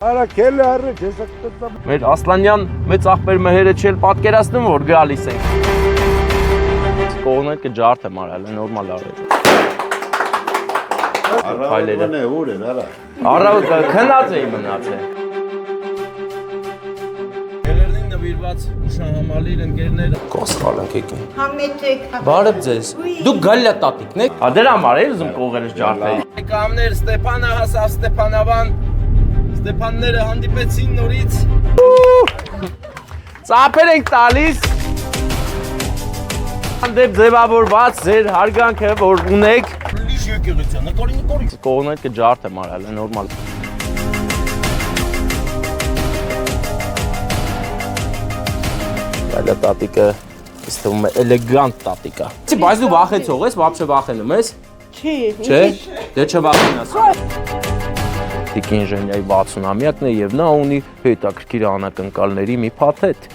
Արա քելը առիջ, ես ակտտամ։ Մեր Ասլանյան մեծ աղբեր մհերը չել պատկերացնում, որ գալիս ենք։ Կողմը կջարդ եմ արել, նորմալ արել։ Առավոտն է ուր են, արա։ Առավոտ քնած էի մնացել։ Գերերին նվիրված ուշահամալիր ընկերները կոսկալ ենք եկին։ Համեցեք։ Բարև ձեզ։ Դուք գալիա տատիկն եք։ Հա դրա համար էի ուզում կողերս ջարդեի։ Կամներ Ստեփանը հասավ Ստեփանավան։ Ստեփանները հանդիպեցին նորից։ Ծափեր ենք տալիս։ Անդեպ ձևավորված ձեր հարգանքը որ ունեք։ Լիշ եկեղեցիանը կորին։ Կողմը կջարդ եմ արել, նորմալ։ Այլա տատիկը ինձ թվում է էլեգանտ տատիկա։ Բայց դու վախեցող ես, вообще վախենում ես։ Չի։ Չէ, դե չվախենաս։ Տիկի ինժեներիայի 60-ամյակն է եւ նա ունի հետաքրքիր անակնկալների մի փաթեթ։